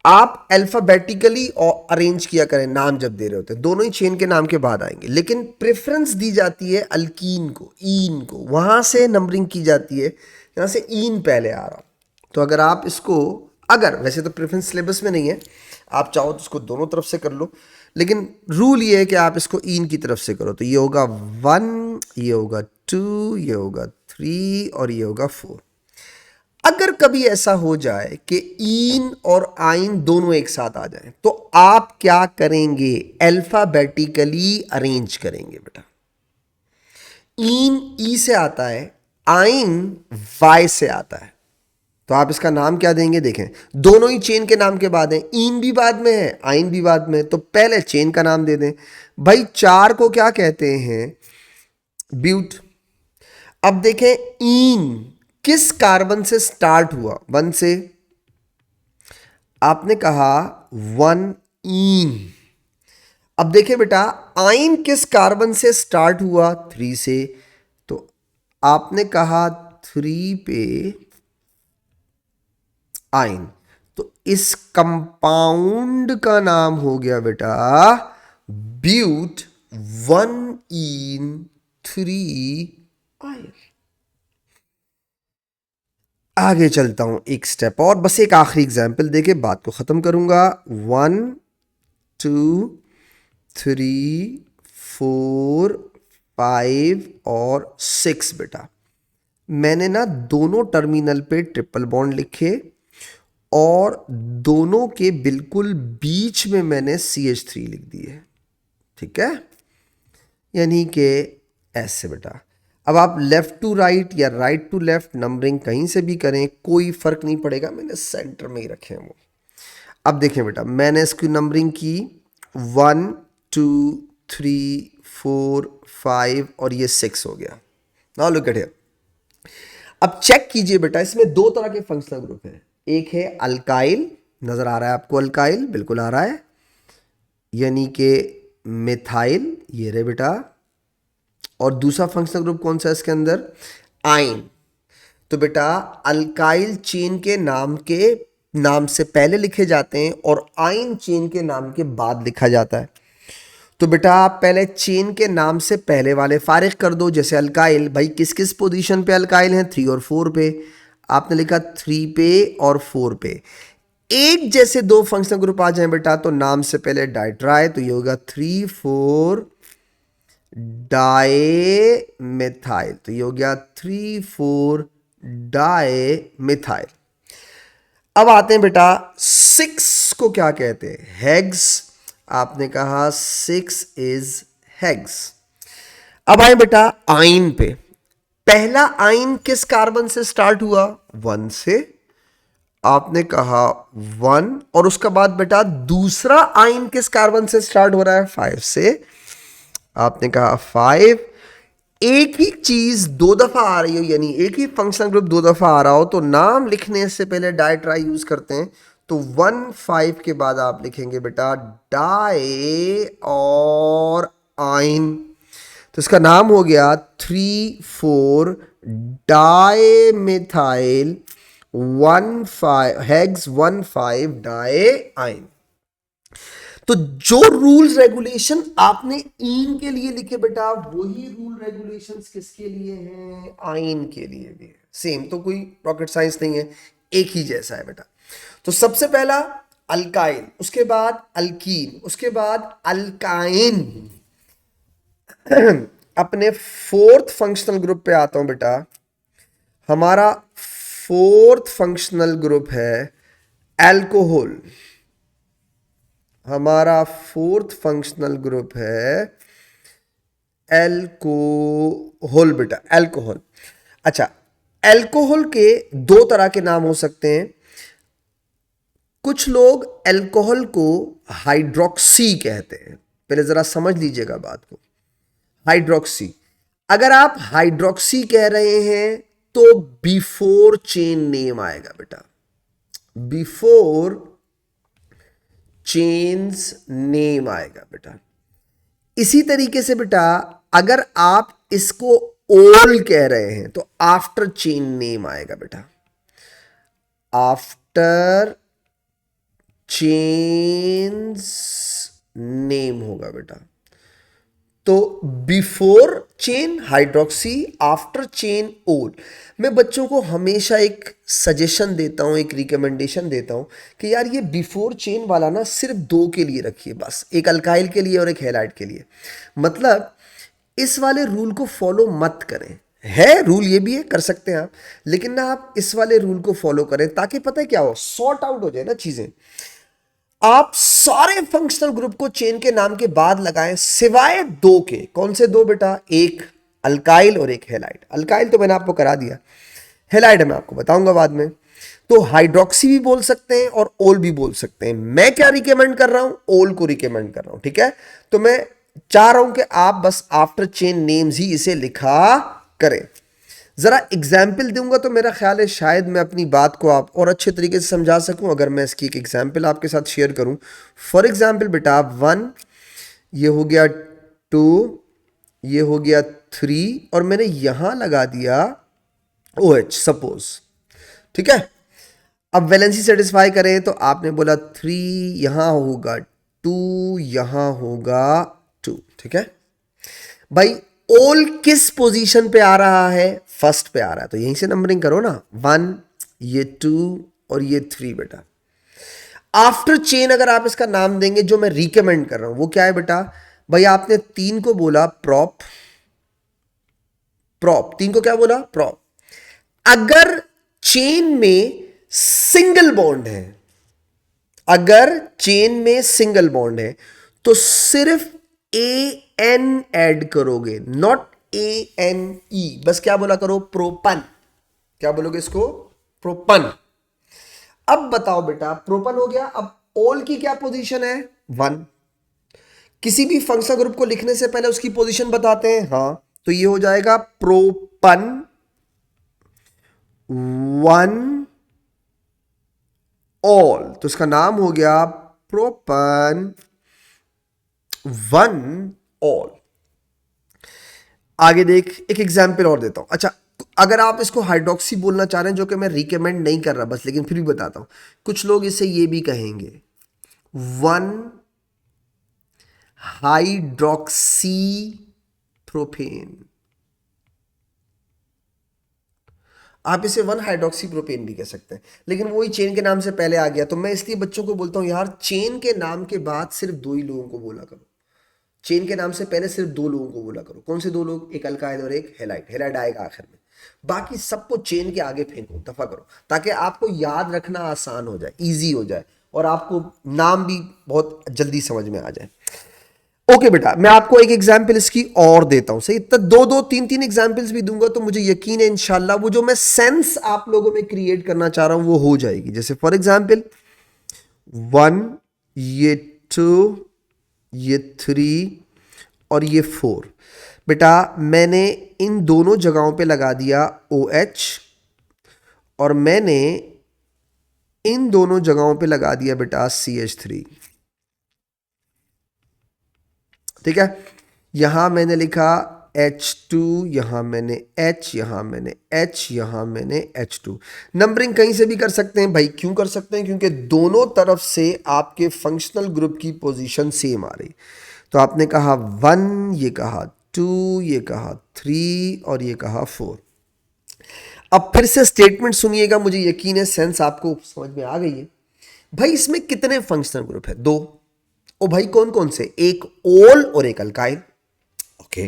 आप अल्फाबेटिकली अरेंज किया करें नाम जब दे रहे होते हैं, दोनों ही चेन के नाम के बाद आएंगे, लेकिन प्रेफरेंस दी जाती है अल्कीन को, ईन को, वहां से नंबरिंग की जाती है यहां से ईन पहले आ रहा। तो अगर आप इसको, अगर वैसे तो प्रेफरेंस सिलेबस में नहीं है, आप चाहो तो इसको दोनों तरफ से कर लो, लेकिन रूल ये है कि आप इसको ईन की तरफ से करो। तो ये होगा 1, ये होगा 2, ये होगा 3 और ये होगा 4। अगर कभी ऐसा हो जाए कि ईन और आइन दोनों एक साथ आ जाएं तो आप क्या करेंगे? अल्फाबेटिकली अरेंज करेंगे बेटा। ईन ई से आता है, आइन वाई से आता है, तो आप इसका नाम क्या देंगे? देखें, दोनों ही चेन के नाम के बाद हैं, ईन भी बाद में है, आइन भी बाद में है, तो पहले चेन का नाम दे दें। भाई 4 को क्या कहते हैं? ब्यूट। अब देखें, ईन किस कार्बन से स्टार्ट हुआ? 1 से। आपने कहा 1 ईन। अब देखिए बेटा, आइन किस कार्बन से स्टार्ट हुआ? 3 से, तो आपने कहा 3 पे आइन, तो इस कंपाउंड का नाम हो गया बेटा ब्यूट 1 इन 3 आइन। आगे चलता हूं एक स्टेप और, बस एक आखिरी एग्जाम्पल देके बात को खत्म करूंगा। 1 2 3 4 5 और 6 बेटा, मैंने ना दोनों टर्मिनल पे ट्रिपल बॉन्ड लिखे और दोनों के बिल्कुल बीच में मैंने CH3 लिख दिए, ठीक है, यानी कि ऐसे बेटा। अब आप लेफ्ट टू राइट या राइट टू लेफ्ट नंबरिंग कहीं से भी करें, कोई फर्क नहीं पड़ेगा, मैंने सेंटर में ही रखे हैं वो। अब देखें बेटा, मैंने इसकी नंबरिंग की 1 2 3 4 5 और ये 6 हो गया। Now look at here. अब चेक कीजिए बेटा, इसमें दो तरह के फंक्शनल ग्रुप हैं। एक है अल्काइल, नजर आ रहा है आपको? अल्काइल बिल्कुल आ रहा है, यानी कि मिथाइल, ये रे बेटा। और दूसरा फंक्शनल ग्रुप कौन सा है इसके अंदर? आइन। तो बेटा अल्काइल चेन के नाम से पहले लिखे जाते हैं और आइन चेन के नाम के बाद लिखा जाता है। तो बेटा आप पहले चेन के नाम से पहले वाले फारिग कर दो। जैसे अल्काइल, भाई किस किस पोजीशन पे अल्काइल हैं? 3 और 4 पे। आपने लिखा 3 पे और 4 पे। एक जैसे दो फंक्शनल ग्रुप आ जाए बेटा तो नाम से पहले डाइट्राई, तो ये होगा 3 4 डाई मिथाइल, तो ये हो गया 3 4 डाई मिथाइल। अब आते हैं बेटा 6 को क्या कहते हैं? हेग्स। आपने कहा 6 इज हेग्स। अब आए बेटा आइन पे। पहला आइन किस कार्बन से स्टार्ट हुआ? 1 से। आपने कहा 1, और उसके बाद बेटा दूसरा आइन किस कार्बन से स्टार्ट हो रहा है? 5 से। आपने कहा 5। एक ही चीज दो दफा आ रही हो, यानी एक ही फंक्शनल ग्रुप दो दफा आ रहा हो, तो नाम लिखने से पहले डाइट्राई यूज करते हैं। तो 1 5 के बाद आप लिखेंगे बेटा डाई और आइन, तो इसका नाम हो गया 3 4 डाई मिथाइल 1 5 हेग्स 1 5 डाई आइन। तो जो रूल्स रेगुलेशन आपने ईन के लिए लिखे बेटा, वही रूल रेगुलेशंस किसके लिए हैं? आइन के लिए भी है। सेम, तो कोई रॉकेट साइंस नहीं है, एक ही जैसा है बेटा। तो सबसे पहला अल्काइल, उसके बाद अल्कीन, उसके बाद अल्काइन। अपने फोर्थ फंक्शनल ग्रुप पे आता हूं बेटा। हमारा फोर्थ फंक्शनल ग्रुप है अल्कोहल। हमारा फोर्थ फंक्शनल ग्रुप है अल्कोहल बेटा, अल्कोहल। अच्छा, अल्कोहल के दो तरह के नाम हो सकते हैं। कुछ लोग अल्कोहल को हाइड्रोक्सी कहते हैं। पहले जरा समझ लीजिएगा बात को। हाइड्रोक्सी, अगर आप हाइड्रोक्सी कह रहे हैं तो बिफोर चेन नेम आएगा बेटा, बिफोर चेन्स नेम आएगा बेटा। इसी तरीके से बेटा अगर आप इसको ओल कह रहे हैं तो आफ्टर चेन नेम आएगा बेटा, आफ्टर चेन्स नेम होगा बेटा। तो before chain hydroxy, after chain ओल। मैं बच्चों को हमेशा एक सजेशन देता हूं, एक रिकमेंडेशन देता हूं कि यार ये बिफोर चेन वाला ना सिर्फ दो के लिए रखिए बस, एक अल्काइल के लिए और एक हैलाइड के लिए। मतलब इस वाले रूल को फॉलो मत करें। है रूल, ये भी है, कर सकते हैं आप, लेकिन ना आप इस वाले रूल को फॉलो करें ताकि पता है क्या हो, सॉर्ट आउट हो जाए ना चीजें। आप सारे फंक्शनल ग्रुप को चेन के नाम के बाद लगाएं सिवाय दो के। कौन से दो बेटा? एक अल्काइल और एक हेलाइड। अल्काइल तो मैंने आपको करा दिया, हेलाइड मैं आपको बताऊंगा बाद में। तो हाइड्रोक्सी भी बोल सकते हैं और ओल भी बोल सकते हैं। मैं क्या रिकमेंड कर रहा हूं? ओल को रिकमेंड कर रहा हूं, ठीक है। तो मैं चाह रहा हूं कि आप बस आफ्टर चेन नेम्स ही इसे लिखा करें। जरा एग्जाम्पल दूंगा तो मेरा ख्याल है शायद मैं अपनी बात को आप और अच्छे तरीके से समझा सकूं अगर मैं इसकी एक एग्जाम्पल आपके साथ शेयर करूं। फॉर एग्जाम्पल बेटा, 1, ये हो गया 2, ये हो गया 3, और मैंने यहां लगा दिया OH सपोज, ठीक है। अब वैलेंसी सेटिस्फाई करें तो आपने बोला 3, यहां होगा 2, यहां होगा 2, ठीक है भाई। ओल किस पोजीशन पे आ रहा है? फर्स्ट पे आ रहा है, तो यहीं से नंबरिंग करो ना, 1, ये 2 और ये 3 बेटा। आफ्टर चेन अगर आप इसका नाम देंगे जो मैं रिकमेंड कर रहा हूं वो क्या है बेटा? भाई आपने 3 को बोला प्रॉप, प्रॉप 3 को क्या बोला? प्रॉप। अगर चेन में सिंगल बॉन्ड है, अगर चेन में सिंगल बॉन्ड है तो सिर्फ AN ऐड करोगे, नॉट ANE। बस क्या बोला करो? प्रोपन। क्या बोलोगे इसको? प्रोपन। अब बताओ बेटा, प्रोपन हो गया। अब ओल की क्या पोजीशन है? 1। किसी भी फंक्शनल ग्रुप को लिखने से पहले उसकी पोजीशन बताते हैं, हाँ, तो ये हो जाएगा प्रोपन 1 ऑल, तो इसका नाम हो गया प्रोपन 1 ऑल। आगे देख, एक एग्जाम्पल और देता हूं। अच्छा, अगर आप इसको हाइड्रोक्सी बोलना चाह रहे हैं, जो कि मैं रिकमेंड नहीं कर रहा बस, लेकिन फिर भी बताता हूं, कुछ लोग इसे ये भी कहेंगे 1 हाइड्रोक्सी प्रोपेन। आप इसे 1 हाइड्रोक्सी प्रोपेन भी कह सकते हैं, लेकिन वही चेन के नाम से पहले आ गया, तो मैं इसलिए बच्चों को बोलता हूं यार, चेन के नाम के बाद सिर्फ दो ही लोगों को बोला करो। चेन के नाम से पहले सिर्फ दो लोगों को बोला करो। कौन से दो लोग? एक अल्काइल और एक हेलाइड। हेलाइड आएगा आखिर में। बाकी सबको चेन के आगे फेंको, दफा करो, ताकि आपको याद रखना आसान हो जाए, इजी हो जाए, और आपको नाम भी बहुत जल्दी समझ में आ जाए। ओके बेटा, मैं आपको एक एग्जाम्पल इसकी और देता हूं, सही। तो दो दो तीन तीन एग्जाम्पल्स भी दूंगा तो मुझे यकीन है इंशाल्लाह वो जो मैं सेंस आप लोगों में क्रिएट करना चाह रहा हूं वो हो जाएगी। जैसे फॉर एग्जाम्पल 1, ये 2, ये 3 और ये 4। बेटा मैंने इन दोनों जगहों पे लगा दिया OH, और मैंने इन दोनों जगहों पे लगा दिया बेटा CH3, ठीक है। यहां मैंने लिखा H2, यहां मैंने H, यहां मैंने H, यहां मैंने H2। नंबरिंग कहीं से भी कर सकते हैं भाई। क्यों कर सकते हैं? क्योंकि दोनों तरफ से आपके फंक्शनल ग्रुप की पोजीशन सेम आ रही। तो आपने कहा 1, ये कहा 2, ये कहा 3 और ये कहा 4। अब फिर से स्टेटमेंट सुनिएगा, मुझे यकीन है सेंस आपको समझ में आ गई है। भाई इसमें कितने फंक्शनल ग्रुप है? दो। ओ भाई कौन कौन से? एक ओल और एक अल्काइल। ओके।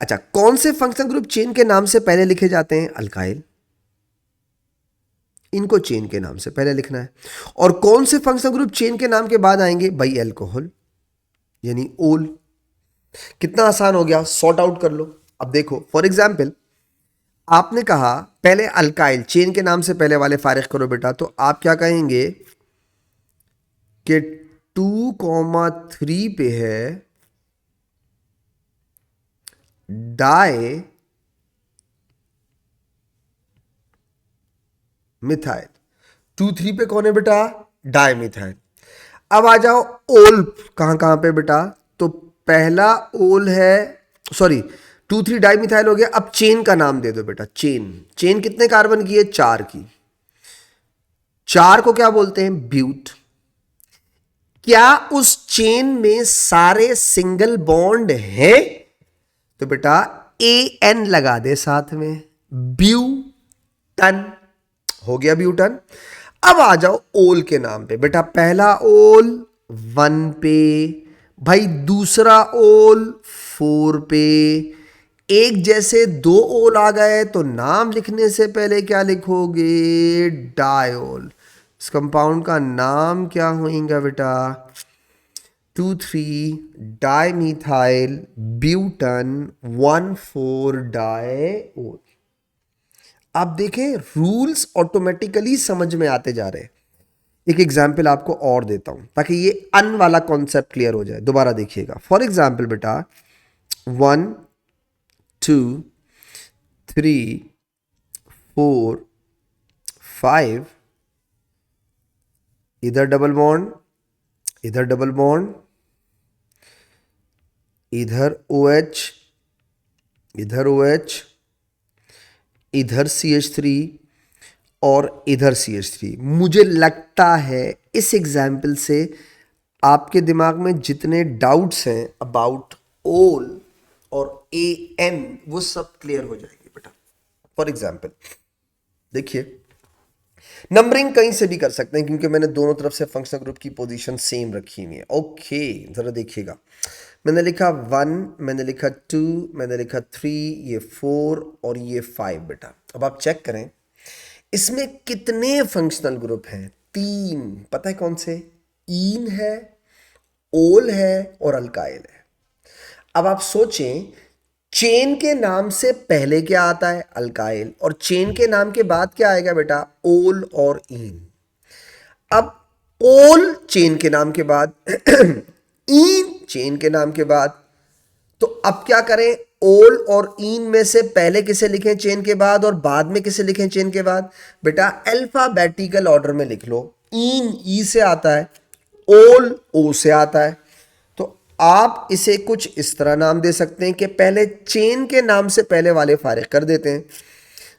अच्छा, कौन से फंक्शनल ग्रुप चेन के नाम से पहले लिखे जाते हैं? अल्काइल। इनको चेन के नाम से पहले लिखना है। और कौन से फंक्शनल ग्रुप चेन के नाम के बाद आएंगे? भाई अल्कोहल, यानी ओल। कितना आसान हो गया, सॉर्ट आउट कर लो। अब देखो फॉर एग्जाम्पल, आपने कहा पहले अल्काइल, चेन के नाम से पहले वाले फारिग करो बेटा, तो आप क्या कहेंगे कि 2,3 पे है डाई मिथाइल। 2,3 पे कौन है बेटा? Di methyl. अब आ जाओ ओल कहां कहां पे बेटा? तो पहला ओल है, सॉरी 2,3 डाई मिथाइल हो गया। अब चेन का नाम दे दो बेटा। चेन, चेन कितने कार्बन की है? 4 की। 4 को क्या बोलते हैं? ब्यूट। क्या उस चेन में सारे सिंगल बॉन्ड हैं? तो बेटा AN लगा दे साथ में, ब्यूटन हो गया, ब्यूटन। अब आ जाओ ओल के नाम पे बेटा। पहला ओल 1 पे, भाई दूसरा ओल 4 पे, एक जैसे दो ओल आ गए तो नाम लिखने से पहले क्या लिखोगे? डायोल। इस कंपाउंड का नाम क्या होगा बेटा? 2,3 डाइमिथाइल ब्यूटन 1,4 डायोल। आप देखें रूल्स ऑटोमेटिकली समझ में आते जा रहे हैं। एक एग्जाम्पल आपको और देता हूं ताकि ये अन वाला कॉन्सेप्ट क्लियर हो जाए। दोबारा देखिएगा। फॉर एग्जाम्पल बेटा, 1, 2, 3, 4, 5, इधर डबल बॉन्ड, इधर डबल बॉन्ड, इधर ओ एच, इधर ओ एच, इधर CH3 और इधर CH3। मुझे लगता है इस एग्जाम्पल से आपके दिमाग में जितने डाउट्स हैं अबाउट ओल और AN वो सब क्लियर हो जाएंगे बेटा। फॉर एग्जाम्पल देखिए, नंबरिंग कहीं से भी कर सकते हैं क्योंकि मैंने दोनों तरफ से फंक्शनल ग्रुप की पोजीशन सेम रखी हुई है। ओके, जरा देखिएगा। मैंने लिखा 1, मैंने लिखा 2, मैंने लिखा 3, ये 4 और ये 5 बेटा। अब आप चेक करें इसमें कितने फंक्शनल ग्रुप हैं? 3। पता है कौन से? ईन है, ओल है और अल्काइल है। अब आप सोचें, चेन के नाम से पहले क्या आता है? अल्काइल। और चेन के नाम के बाद क्या आएगा बेटा? ओल और ईन। अब ओल चेन के नाम के बाद ईन चेन के नाम के बाद, तो अब क्या करें? ओल और ईन में से पहले किसे लिखें चेन के बाद और बाद में किसे लिखें चेन के बाद? बेटा अल्फाबेटिकल ऑर्डर में लिख लो। ईन ई से आता है, ओल ओ से आता है। तो आप इसे कुछ इस तरह नाम दे सकते हैं कि पहले चेन के नाम से पहले वाले फारिग कर देते हैं।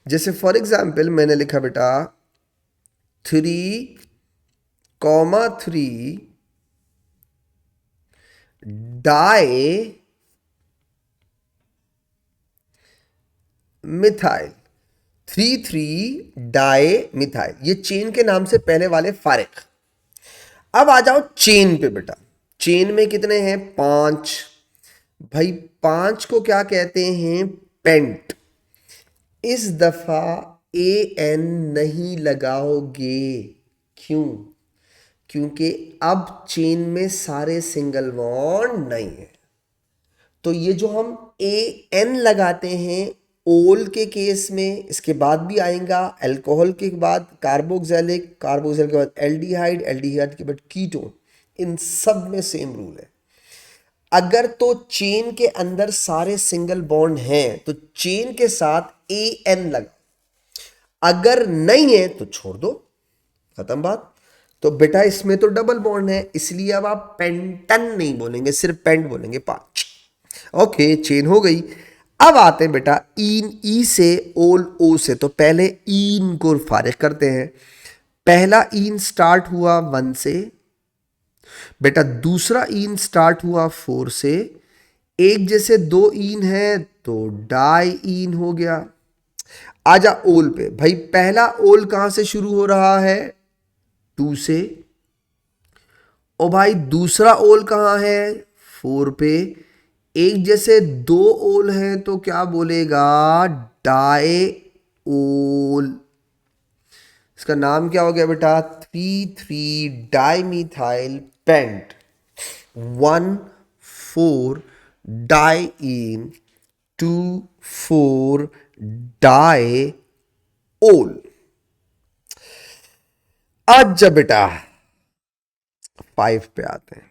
जैसे फॉर एग्जाम्पल मैंने लिखा बेटा 3,3 डाई मिथाइल। 3,3 डाई मिथाइल, ये चेन के नाम से पहले वाले फारिग। अब आ जाओ चेन पे बेटा। चेन में कितने हैं? 5। भाई 5 को क्या कहते हैं? पेंट। इस दफा AN नहीं लगाओगे। क्यों? क्योंकि अब चेन में सारे सिंगल बॉन्ड नहीं है। तो ये जो हम AN लगाते हैं ओल के केस में, इसके बाद भी आएगा अल्कोहल के बाद कार्बोक्सिलिक, कार्बोक्सिलिक के बाद एल्डिहाइड, एल्डिहाइड के बाद कीटोन, इन सब में सेम रूल है। अगर तो चेन के अंदर सारे सिंगल बॉन्ड हैं तो चेन के साथ AN लगा, अगर नहीं है तो छोड़ दो, खत्म बात। तो बेटा इसमें तो डबल बॉन्ड है, इसलिए अब आप पेंटन नहीं बोलेंगे, सिर्फ पेंट बोलेंगे। 5। ओके, चेन हो गई। अब आते हैं बेटा ईन ई से, ओल ओ से। तो पहले ईन को फारिग करते हैं। पहला ईन स्टार्ट हुआ 1 से बेटा, दूसरा ईन स्टार्ट हुआ 4 से। एक जैसे दो ईन है तो डाई ईन हो गया। आजा ओल पे। भाई पहला ओल कहां से शुरू हो रहा है? 2 से। ओ भाई दूसरा ओल कहां है? 4 पे। एक जैसे दो ओल हैं तो क्या बोलेगा? डाई ओल। इसका नाम क्या हो गया बेटा? 3,3 डाइमिथाइल पेंट 1,4 डाइन 2,4 डाई ओल। अच्छा बेटा 5 पे आते हैं।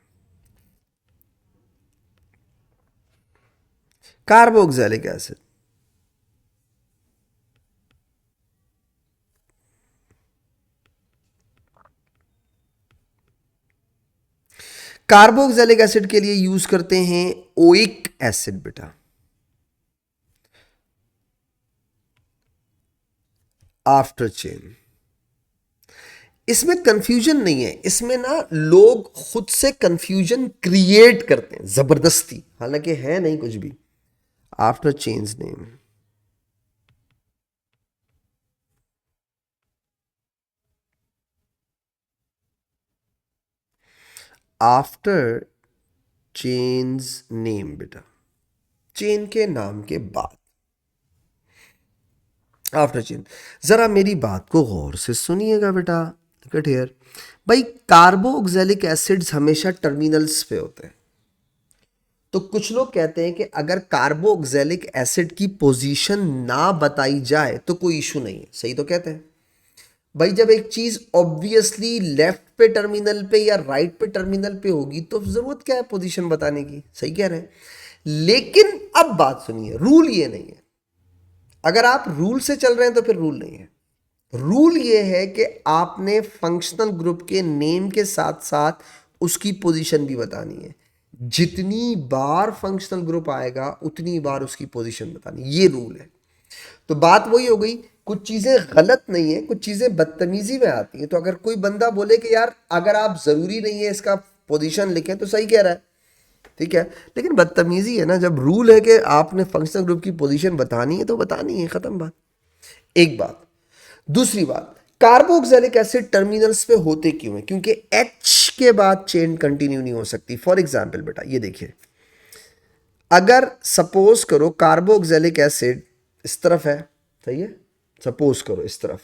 Carboxylic acid. कार्बोक्सिलिक एसिड के लिए यूज करते हैं ओइक एसिड बेटा। After chain. इसमें कंफ्यूजन नहीं है, इसमें ना लोग खुद से कंफ्यूजन क्रिएट करते हैं जबरदस्ती, हालांकि है नहीं कुछ भी। After change name. After change name बेटा। चेन के नाम के बाद, आफ्टर चेन। जरा मेरी बात को गौर से सुनिएगा बेटा, लुक एट हियर। भाई कार्बोक्सिलिक एसिड्स हमेशा टर्मिनल्स पे होते हैं, तो कुछ लोग कहते हैं कि अगर कार्बोक्सिलिक एसिड की पोजीशन ना बताई जाए तो कोई इशू नहीं है। सही तो कहते हैं भाई, जब एक चीज ऑब्वियसली लेफ्ट पे टर्मिनल पे या राइट पे टर्मिनल पे होगी तो जरूरत क्या है पोजीशन बताने की। सही कह रहे हैं। लेकिन अब बात सुनिए, रूल ये नहीं है। अगर आप रूल से चल रहे हैं तो फिर रूल नहीं है। रूल ये है कि आपने फंक्शनल ग्रुप के नेम के साथ साथ उसकी पोजीशन भी बतानी है। जितनी बार फंक्शनल ग्रुप आएगा उतनी बार उसकी पोजीशन बतानी, ये रूल है। तो बात वही हो गई, कुछ चीज़ें गलत नहीं है, कुछ चीज़ें बदतमीजी में आती हैं। तो अगर कोई बंदा बोले कि यार अगर आप ज़रूरी नहीं है इसका पोजीशन लिखें, तो सही कह रहा है, ठीक है। लेकिन बदतमीजी है ना, जब रूल है कि आपने फंक्शनल ग्रुप की पोजीशन बतानी है तो बतानी है, ख़त्म बात। एक बात। दूसरी बात, कार्बोक्सिलिक एसिड टर्मिनल्स पे होते क्यों है? क्योंकि एच के बाद चेन कंटिन्यू नहीं हो सकती। फॉर एग्जाम्पल बेटा ये देखिए, अगर सपोज करो कार्बोक्सिलिक एसिड इस तरफ है, सही है, सपोज करो इस तरफ,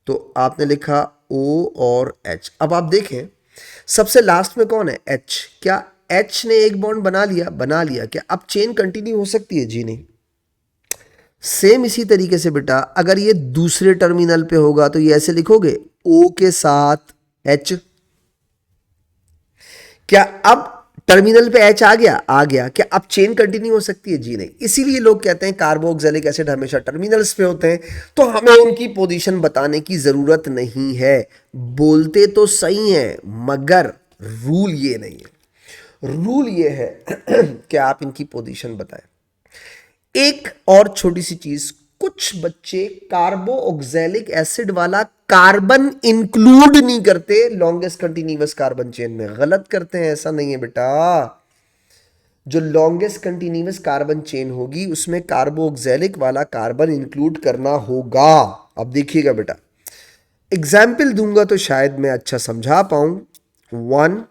तो आपने लिखा O और H। अब आप देखें सबसे लास्ट में कौन है? H। क्या H ने एक बॉन्ड बना लिया? बना लिया। क्या अब चेन कंटिन्यू हो सकती है? जी नहीं। सेम इसी तरीके से बेटा अगर ये दूसरे टर्मिनल पे होगा तो ये ऐसे लिखोगे O के साथ H। क्या अब टर्मिनल पे एच आ गया? आ गया। क्या अब चेन कंटिन्यू हो सकती है? जी नहीं। इसीलिए लोग कहते हैं कार्बोक्सिलिक एसिड हमेशा टर्मिनल्स पे होते हैं, तो हमें उनकी पोजीशन बताने की जरूरत नहीं है। बोलते तो सही हैं मगर रूल ये नहीं है। रूल ये है कि आप इनकी पोजीशन बताएं। एक और छोटी सी चीज, कुछ बच्चे कार्बोक्सिलिक एसिड वाला कार्बन इंक्लूड नहीं करते लॉन्गेस्ट कंटिन्यूअस कार्बन चेन में। गलत करते हैं, ऐसा नहीं है बेटा। जो लॉन्गेस्ट कंटिन्यूअस कार्बन चेन होगी उसमें कार्बोक्सिलिक वाला कार्बन इंक्लूड करना होगा। अब देखिएगा बेटा, एग्जाम्पल दूंगा तो शायद मैं अच्छा समझा पाऊं। 1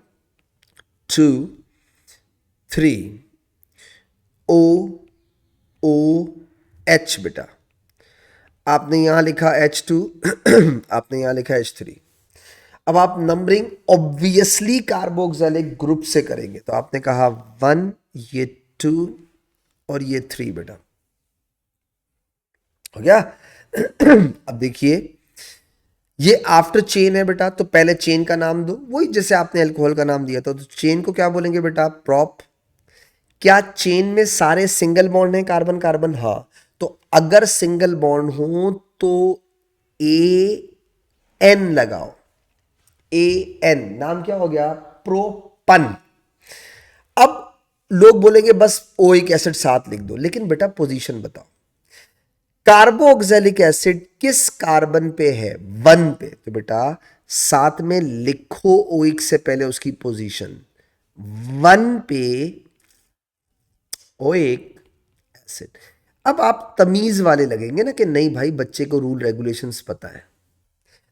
2 3 O O H बेटा, आपने यहां लिखा H2 आपने यहां लिखा H3। अब आप नंबरिंग ऑब्वियसली कार्बोक्सिलिक ग्रुप से करेंगे, तो आपने कहा 1, ये 2 और ये 3 बेटा, हो गया। अब देखिए ये आफ्टर चेन है बेटा, तो पहले चेन का नाम दो, वही जैसे आपने अल्कोहल का नाम दिया था। तो चेन को क्या बोलेंगे बेटा? प्रॉप। क्या चेन में सारे सिंगल बॉन्ड हैं कार्बन कार्बन? हाँ। तो अगर सिंगल बॉन्ड हो तो AN लगाओ। AN नाम क्या हो गया? प्रोपन। अब लोग बोलेंगे बस ओइक एसिड साथ लिख दो, लेकिन बेटा पोजीशन बताओ। कार्बोक्सिलिक एसिड किस कार्बन पे है? 1 पे। तो बेटा साथ में लिखो ओइक से पहले उसकी पोजीशन। 1 पे ओइक एसिड। अब आप तमीज वाले लगेंगे ना कि नहीं भाई बच्चे को रूल रेगुलेशंस पता है,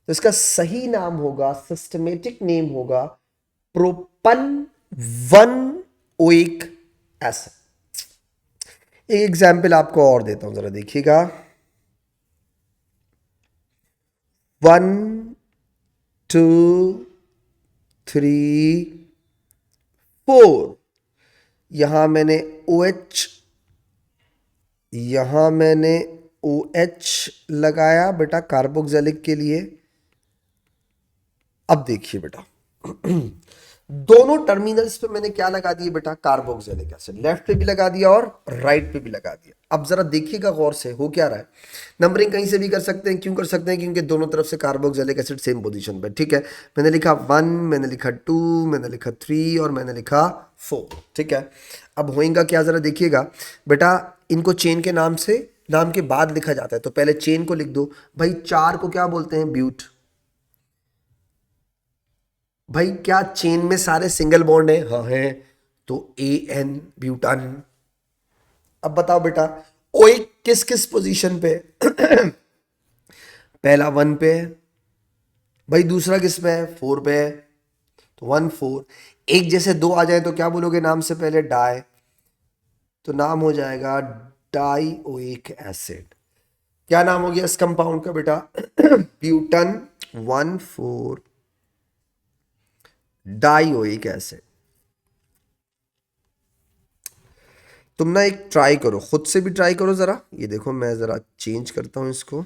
तो इसका सही नाम होगा, सिस्टमेटिक नेम होगा प्रोपन 1 ओइक एसिड। एक एग्जाम्पल आपको और देता हूं, जरा देखिएगा। 1 2 3 4, यहां मैंने OH, यहां मैंने OH लगाया बेटा कार्बोक्सिलिक के लिए। अब देखिए बेटा दोनों टर्मिनल्स पे मैंने क्या लगा दिया बेटा? Carboxylic acid. लेफ्ट पे भी लगा दिया और राइट पे भी लगा दिया। अब जरा देखिएगा गौर से हो क्या रहा है। नंबरिंग कहीं से भी कर सकते हैं, क्यों कर सकते हैं? क्योंकि दोनों तरफ से कार्बोक्सिलिक एसिड सेम पोजीशन पे, ठीक है। मैंने लिखा 1, मैंने लिखा 2, मैंने लिखा 3 और मैंने लिखा 4, ठीक है। अब होएगा क्या जरा देखिएगा बेटा, इनको चेन के नाम से, नाम के बाद लिखा जाता है, तो पहले चेन को लिख दो भाई। 4 को क्या बोलते हैं? ब्यूट। भाई क्या चेन में सारे सिंगल बॉन्ड है? हाँ है, तो AN ब्यूटान। अब बताओ बेटा ओइक किस किस पोजीशन पे है? पहला 1 पे है भाई, दूसरा किस पे है? 4 पे है, तो 1 4। एक जैसे दो आ जाए तो क्या बोलोगे नाम से पहले? डाई। तो नाम हो जाएगा डाइओइक एसिड। क्या नाम हो गया इस कंपाउंड का बेटा? Butane 1,4 dioic acid. तुम ना एक ट्राई करो, खुद से भी ट्राई करो जरा। ये देखो मैं जरा चेंज करता हूं इसको।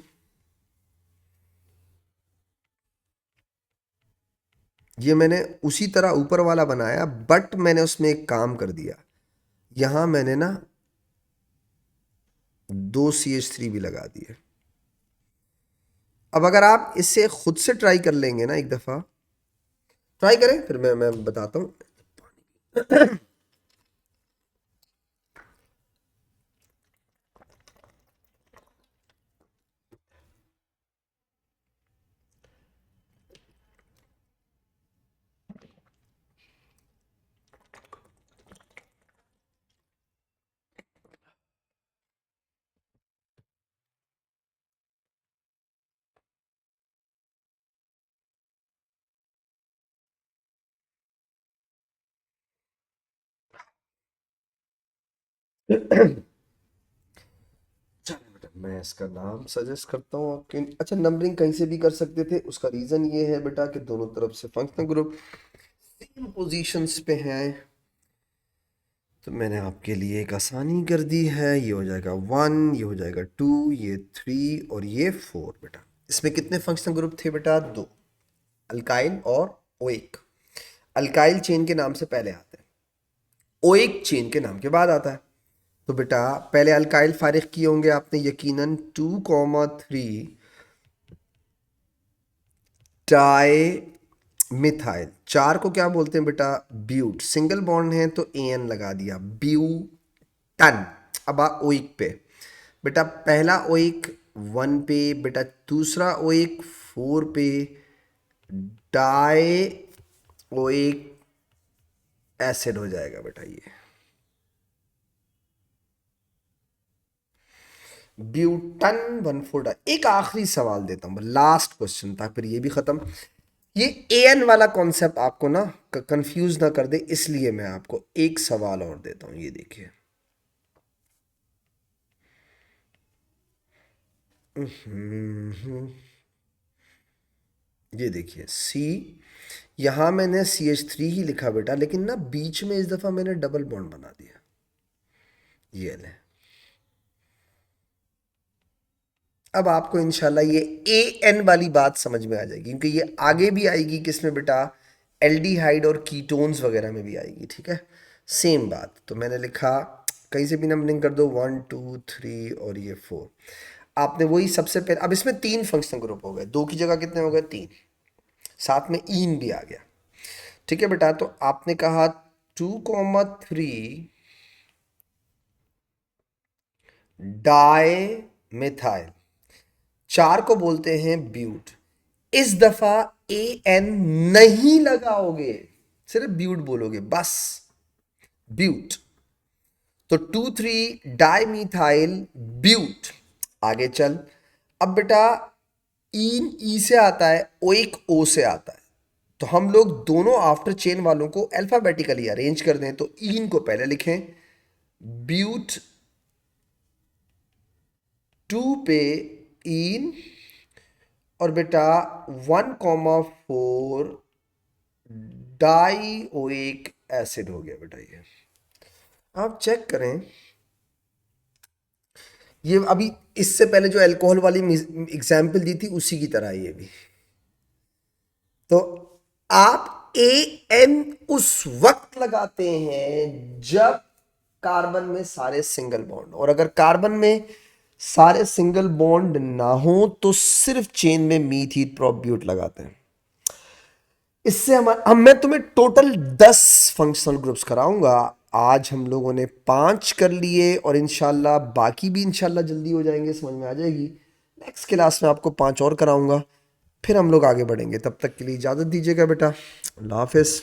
ये मैंने उसी तरह ऊपर वाला बनाया, बट मैंने उसमें एक काम कर दिया। यहां मैंने ना 2 CH3 भी लगा दिए। अब अगर आप इसे खुद से ट्राई कर लेंगे ना एक दफा, ट्राई करें फिर मैं बताता हूं। चलिए बेटा, मैं इसका नाम सजेस्ट करता हूँ आपके। अच्छा, नंबरिंग कहीं से भी कर सकते थे, उसका रीजन ये है बेटा कि दोनों तरफ से फंक्शनल ग्रुप सेम पोजीशंस पे हैं। तो मैंने आपके लिए एक आसानी कर दी है। ये हो जाएगा 1, ये हो जाएगा 2, ये 3 और ये 4 बेटा। इसमें कितने फंक्शनल ग्रुप थे बेटा? 2, अल्काइल और ओइक। अल्काइल चेन के नाम से पहले आता है, ओइक चेन के नाम के बाद आता है। तो बेटा पहले अल्काइल फारिग किए होंगे आपने यकीनन, 2,3 डाई मिथाइल। 4 को क्या बोलते हैं बेटा? ब्यूट। सिंगल बॉन्ड है तो एन लगा दिया, ब्यूटन। अब आ ओइक पे बेटा, पहला ओइक 1 पे बेटा, दूसरा ओइक 4 पे, डाई ओइक एसिड हो जाएगा बेटा ये, ब्यूटन 1,4 डाई। एक आखिरी सवाल देता हूँ, लास्ट क्वेश्चन था, फिर ये भी खत्म। ये एन वाला कॉन्सेप्ट आपको ना कंफ्यूज ना कर दे, इसलिए मैं आपको एक सवाल और देता हूं। ये देखिए, ये देखिए सी, यहां मैंने CH3 ही लिखा बेटा, लेकिन ना बीच में इस दफा मैंने डबल बॉन्ड बना दिया। ये ले, अब आपको इंशाल्लाह ये एन वाली बात समझ में आ जाएगी, क्योंकि ये आगे भी आएगी किसमें बेटा? एल्डिहाइड और कीटोन्स वगैरह में भी आएगी। ठीक है, सेम बात। तो मैंने लिखा, कहीं से भी नंबरिंग कर दो, 1, 2, 3 और ये 4। आपने वही सबसे पहले, अब इसमें 3 फंक्शनल ग्रुप हो गए, 2 की जगह कितने हो गए? 3। साथ में ईन भी आ गया। ठीक है बेटा, तो आपने कहा 2,3 डाई मिथाइल, 4 को बोलते हैं ब्यूट। इस दफा ए एन नहीं लगाओगे, सिर्फ ब्यूट बोलोगे बस, ब्यूट। तो 2,3 डाई मिथाइल ब्यूट। आगे चल, अब बेटा इन ई से आता है, ओ एक ओ से आता है। तो हम लोग दोनों आफ्टर चेन वालों को अल्फाबेटिकली अरेंज कर दें। तो इन को पहले लिखें, ब्यूट 2 पे इन, और बेटा 1,4 डाइओइक एसिड हो गया बेटा। ये आप चेक करें, ये अभी इससे पहले जो अल्कोहल वाली एग्जाम्पल दी थी उसी की तरह ये भी। तो आप ए एन उस वक्त लगाते हैं जब कार्बन में सारे सिंगल बॉन्ड, और अगर कार्बन में सारे सिंगल बॉन्ड ना हो तो सिर्फ चेन में मीथीन प्रोब्यूट लगाते हैं। इससे हम मैं तुम्हें टोटल 10 फंक्शनल ग्रुप्स कराऊंगा। आज हम लोगों ने 5 कर लिए, और इंशाल्लाह बाकी भी इंशाल्लाह जल्दी हो जाएंगे, समझ में आ जाएगी। नेक्स्ट क्लास में आपको 5 और कराऊंगा, फिर हम लोग आगे बढ़ेंगे। तब तक के लिए इजाज़त दीजिएगा बेटा, अल्लाह हाफिज़।